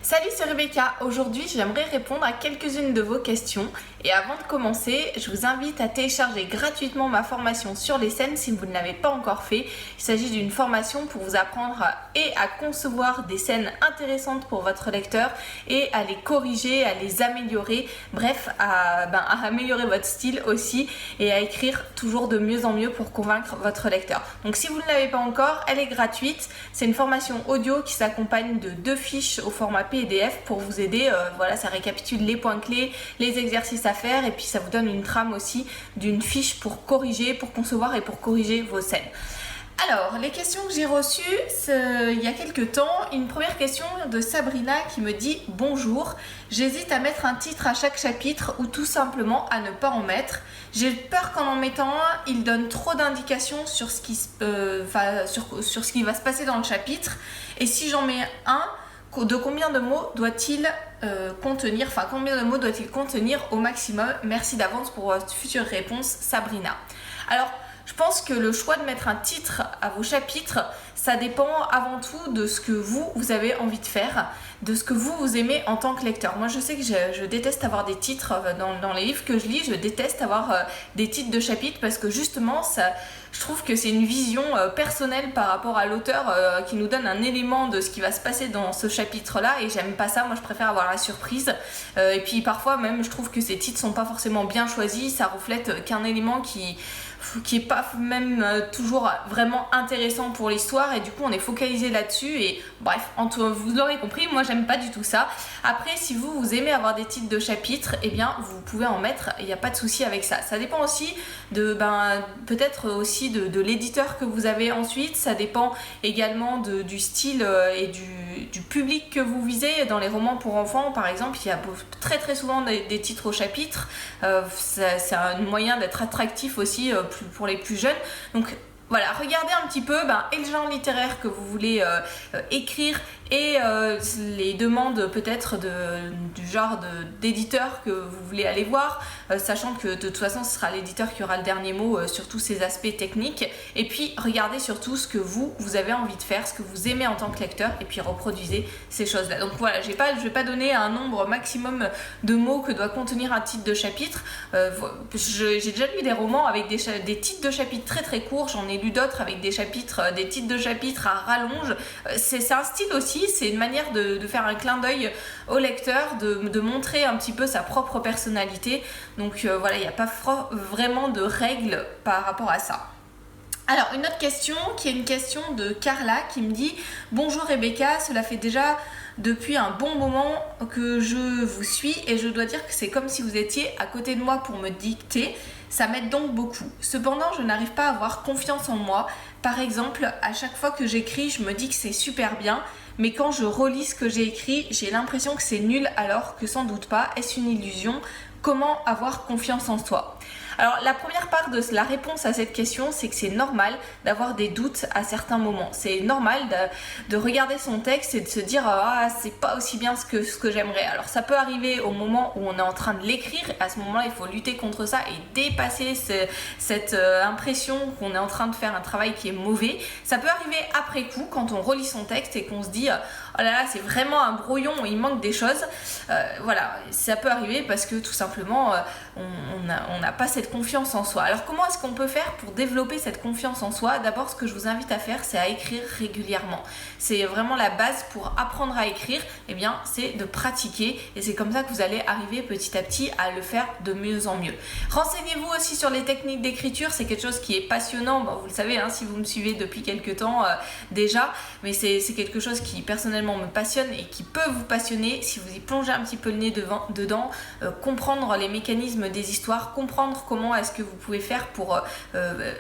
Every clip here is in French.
Salut, c'est Rebecca. Aujourd'hui, j'aimerais répondre à quelques-unes de vos questions. Et avant de commencer, je vous invite à télécharger gratuitement ma formation sur les scènes si vous ne l'avez pas encore fait. Il s'agit d'une formation pour vous apprendre à concevoir des scènes intéressantes pour votre lecteur et à les corriger, à les améliorer. Bref, à améliorer votre style aussi et à écrire toujours de mieux en mieux pour convaincre votre lecteur. Donc si vous ne l'avez pas encore, elle est gratuite. C'est une formation audio qui s'accompagne de 2 fiches au format PDF pour vous aider. Voilà, ça récapitule les points clés, les exercices à faire et puis ça vous donne une trame aussi d'une fiche pour corriger, pour concevoir et pour corriger vos scènes. Alors, les questions que j'ai reçues il y a quelques temps, une première question de Sabrina qui me dit « Bonjour, j'hésite à mettre un titre à chaque chapitre ou tout simplement à ne pas en mettre. J'ai peur qu'en en mettant un, il donne trop d'indications sur ce qui va se passer dans le chapitre. Et si j'en mets un, de combien de mots doit-il contenir au maximum? Merci d'avance pour votre future réponse, Sabrina. » Alors, je pense que le choix de mettre un titre à vos chapitres, ça dépend avant tout de ce que vous avez envie de faire, de ce que vous aimez en tant que lecteur. Moi, je sais que je déteste avoir des titres dans les livres que je lis, je déteste avoir des titres de chapitres parce que justement, je trouve que c'est une vision personnelle par rapport à l'auteur qui nous donne un élément de ce qui va se passer dans ce chapitre-là et j'aime pas ça. Moi, je préfère avoir la surprise. Et puis parfois même, je trouve que ces titres sont pas forcément bien choisis. Ça reflète qu'un élément qui est pas même toujours vraiment intéressant pour l'histoire et du coup on est focalisé là-dessus et bref, vous l'aurez compris, moi j'aime pas du tout ça. Après, si vous aimez avoir des titres de chapitres, eh bien vous pouvez en mettre, il n'y a pas de souci avec ça. Ça dépend aussi peut-être aussi de l'éditeur que vous avez ensuite, ça dépend également du style et du public que vous visez. Dans les romans pour enfants par exemple, il y a très souvent des titres au chapitre, c'est un moyen d'être attractif aussi pour les plus jeunes. Donc voilà, regardez un petit peu et le genre littéraire que vous voulez écrire et les demandes peut-être du genre d'éditeur que vous voulez aller voir, sachant que de toute façon ce sera l'éditeur qui aura le dernier mot sur tous ces aspects techniques. Et puis regardez surtout ce que vous avez envie de faire, ce que vous aimez en tant que lecteur et puis reproduisez ces choses-là. Donc voilà, je vais pas donner un nombre maximum de mots que doit contenir un titre de chapitre. J'ai déjà lu des romans avec des titres de chapitres très courts, j'en ai lu d'autres avec des titres de chapitres à rallonge. C'est un style aussi, c'est une manière de faire un clin d'œil au lecteur, de montrer un petit peu sa propre personnalité. Donc voilà, il n'y a pas vraiment de règles par rapport à ça. Alors, une autre question qui est une question de Carla qui me dit « Bonjour Rebecca, cela fait déjà depuis un bon moment que je vous suis et je dois dire que c'est comme si vous étiez à côté de moi pour me dicter. Ça m'aide donc beaucoup. Cependant, je n'arrive pas à avoir confiance en moi. Par exemple, à chaque fois que j'écris, je me dis que c'est super bien. Mais quand je relis ce que j'ai écrit, j'ai l'impression que c'est nul alors que sans doute pas. Est-ce une illusion ? Comment avoir confiance en soi ? » Alors la première part de la réponse à cette question, c'est que c'est normal d'avoir des doutes à certains moments. C'est normal de regarder son texte et de se dire « Ah, c'est pas aussi bien ce que j'aimerais ». Alors ça peut arriver au moment où on est en train de l'écrire. À ce moment-là, il faut lutter contre ça et dépasser cette impression qu'on est en train de faire un travail qui est mauvais. Ça peut arriver après coup, quand on relit son texte et qu'on se dit « Oh là là, c'est vraiment un brouillon, il manque des choses ». Voilà, ça peut arriver parce que tout simplement, on n'a pas cette confiance en soi. Alors comment est-ce qu'on peut faire pour développer cette confiance en soi ? D'abord, ce que je vous invite à faire, c'est à écrire régulièrement. C'est vraiment la base pour apprendre à écrire, eh bien, c'est de pratiquer et c'est comme ça que vous allez arriver petit à petit à le faire de mieux en mieux. Renseignez-vous aussi sur les techniques d'écriture, c'est quelque chose qui est passionnant, vous le savez si vous me suivez depuis quelques temps déjà, mais c'est quelque chose qui personnellement me passionne et qui peut vous passionner si vous y plongez un petit peu le nez dedans, comprendre les mécanismes des histoires, comprendre comment est-ce que vous pouvez faire pour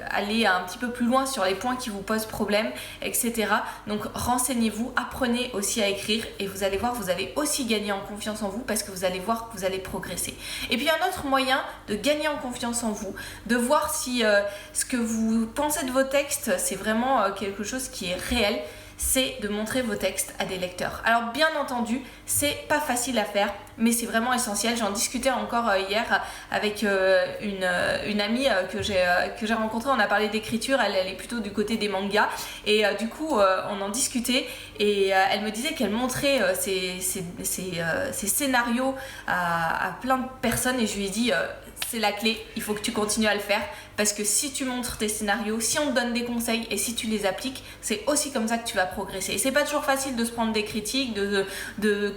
aller un petit peu plus loin sur les points qui vous posent problème, etc. Donc renseignez-vous, apprenez aussi à écrire et vous allez voir, vous allez aussi gagner en confiance en vous parce que vous allez voir que vous allez progresser. Et puis un autre moyen de gagner en confiance en vous, de voir si ce que vous pensez de vos textes, c'est vraiment quelque chose qui est réel, c'est de montrer vos textes à des lecteurs. Alors bien entendu, c'est pas facile à faire, mais c'est vraiment essentiel. J'en discutais encore hier avec une amie que j'ai rencontrée. On a parlé d'écriture, elle est plutôt du côté des mangas, et du coup on en discutait, et elle me disait qu'elle montrait ses scénarios à plein de personnes, et je lui ai dit c'est la clé, il faut que tu continues à le faire, parce que si tu montres tes scénarios, si on te donne des conseils et si tu les appliques, c'est aussi comme ça que tu vas progresser. Et c'est pas toujours facile de se prendre des critiques,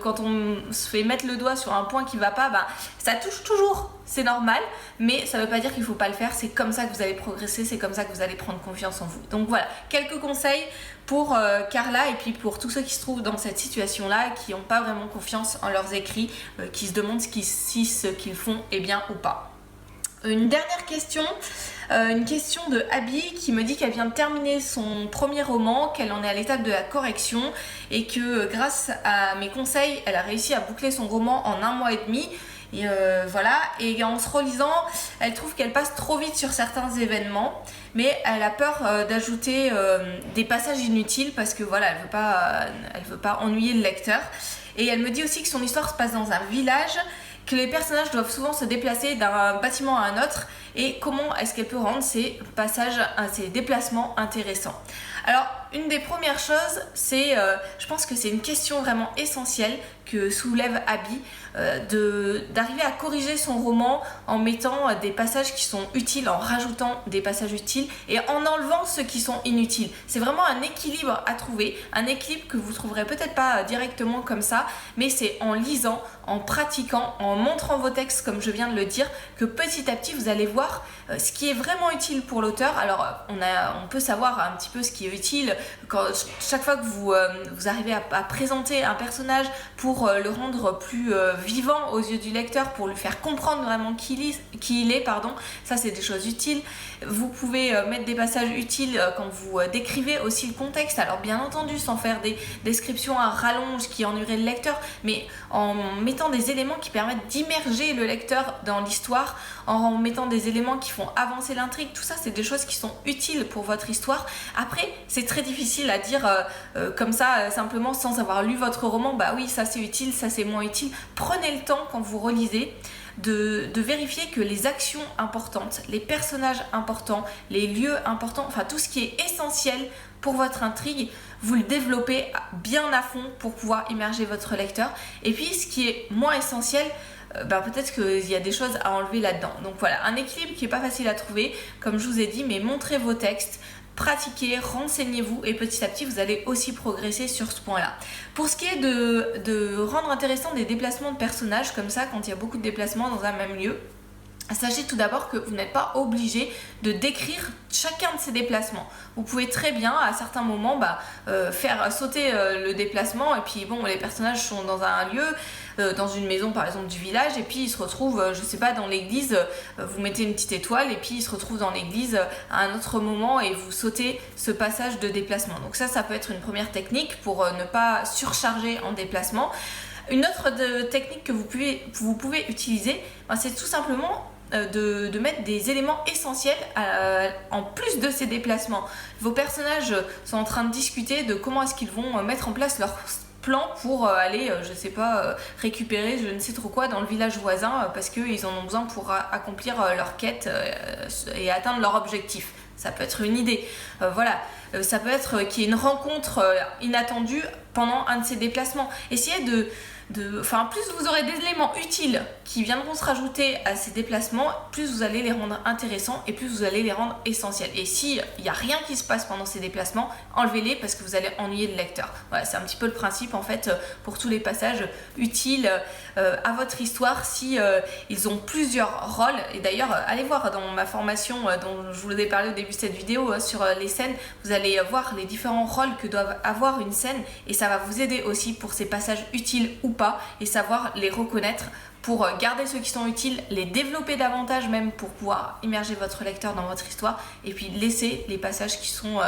quand on se fait mettre le doigt sur un point qui va pas, ça touche toujours, c'est normal, mais ça veut pas dire qu'il faut pas le faire. C'est comme ça que vous allez progresser, c'est comme ça que vous allez prendre confiance en vous. Donc voilà, quelques conseils pour Carla, et puis pour tous ceux qui se trouvent dans cette situation-là, qui n'ont pas vraiment confiance en leurs écrits, qui se demandent si ce qu'ils font est bien ou pas. Une dernière question, une question de Abby qui me dit qu'elle vient de terminer son premier roman, qu'elle en est à l'étape de la correction, et que grâce à mes conseils, elle a réussi à boucler son roman en 1 mois et demi. Et voilà, et en se relisant, elle trouve qu'elle passe trop vite sur certains événements, mais elle a peur d'ajouter des passages inutiles, parce que voilà, elle veut pas ennuyer le lecteur. Et elle me dit aussi que son histoire se passe dans un village, que les personnages doivent souvent se déplacer d'un bâtiment à un autre, et comment est-ce qu'elle peut rendre ces déplacements intéressants. Alors, une des premières choses, c'est, je pense que c'est une question vraiment essentielle que soulève Abby, d'arriver à corriger son roman en mettant des passages qui sont utiles, en rajoutant des passages utiles et en enlevant ceux qui sont inutiles. C'est vraiment un équilibre à trouver, un équilibre que vous trouverez peut-être pas directement comme ça, mais c'est en lisant, en pratiquant, en montrant vos textes comme je viens de le dire, que petit à petit vous allez voir ce qui est vraiment utile pour l'auteur. Alors on peut savoir un petit peu ce qui est utile chaque fois que vous arrivez à présenter un personnage pour le rendre plus vivant aux yeux du lecteur, pour lui faire comprendre vraiment qui il est, ça c'est des choses utiles. Vous pouvez mettre des passages utiles quand vous décrivez aussi le contexte, alors bien entendu sans faire des descriptions à rallonge qui ennuieraient le lecteur, mais en mettant des éléments qui permettent d'immerger le lecteur dans l'histoire, en mettant des éléments qui font avancer l'intrigue. Tout ça c'est des choses qui sont utiles pour votre histoire. Après c'est très difficile à dire comme ça simplement sans avoir lu votre roman, oui ça c'est utile, ça c'est moins utile. Prenez le temps quand vous relisez de vérifier que les actions importantes, les personnages importants, les lieux importants, enfin tout ce qui est essentiel pour votre intrigue, vous le développez bien à fond pour pouvoir immerger votre lecteur. Et puis ce qui est moins essentiel, peut-être qu'il y a des choses à enlever là-dedans. Donc voilà, un équilibre qui n'est pas facile à trouver, comme je vous ai dit, mais montrez vos textes, pratiquez, renseignez-vous, et petit à petit vous allez aussi progresser sur ce point-là. Pour ce qui est de rendre intéressant des déplacements de personnages comme ça, quand il y a beaucoup de déplacements dans un même lieu, sachez tout d'abord que vous n'êtes pas obligé de décrire chacun de ces déplacements. Vous pouvez très bien à certains moments faire sauter le déplacement, et puis les personnages sont dans un lieu, dans une maison par exemple du village, et puis ils se retrouvent, je sais pas, dans l'église, vous mettez une petite étoile et puis ils se retrouvent dans l'église à un autre moment, et vous sautez ce passage de déplacement. Donc ça peut être une première technique pour ne pas surcharger en déplacement. Une autre technique que vous pouvez utiliser, c'est tout simplement de mettre des éléments essentiels en plus de ces déplacements. Vos personnages sont en train de discuter de comment est-ce qu'ils vont mettre en place leur plan pour aller, récupérer je ne sais trop quoi dans le village voisin, parce qu'ils en ont besoin pour accomplir leur quête et atteindre leur objectif. Ça peut être une idée. Ça peut être qu'il y ait une rencontre inattendue pendant un de ces déplacements. Essayez plus vous aurez des éléments utiles qui viendront se rajouter à ces déplacements, plus vous allez les rendre intéressants et plus vous allez les rendre essentiels. Et s'il n'y a rien qui se passe pendant ces déplacements, enlevez-les, parce que vous allez ennuyer le lecteur. Voilà, c'est un petit peu le principe en fait pour tous les passages utiles à votre histoire. Si ils ont plusieurs rôles, et d'ailleurs allez voir dans ma formation dont je vous ai parlé au début de cette vidéo sur les scènes, vous allez voir les différents rôles que doivent avoir une scène, et ça va vous aider aussi pour ces passages utiles ou pas et savoir les reconnaître pour garder ceux qui sont utiles, les développer davantage même pour pouvoir immerger votre lecteur dans votre histoire et puis laisser les passages qui sont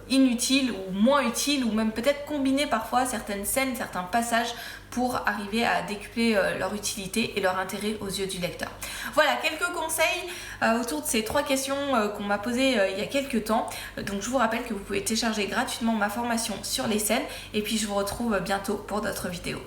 inutiles ou moins utiles ou même peut-être combiner parfois certaines scènes, certains passages pour arriver à décupler leur utilité et leur intérêt aux yeux du lecteur. Voilà quelques conseils autour de ces 3 questions qu'on m'a posées il y a quelques temps. Donc je vous rappelle que vous pouvez télécharger gratuitement ma formation sur les scènes et puis je vous retrouve bientôt pour d'autres vidéos.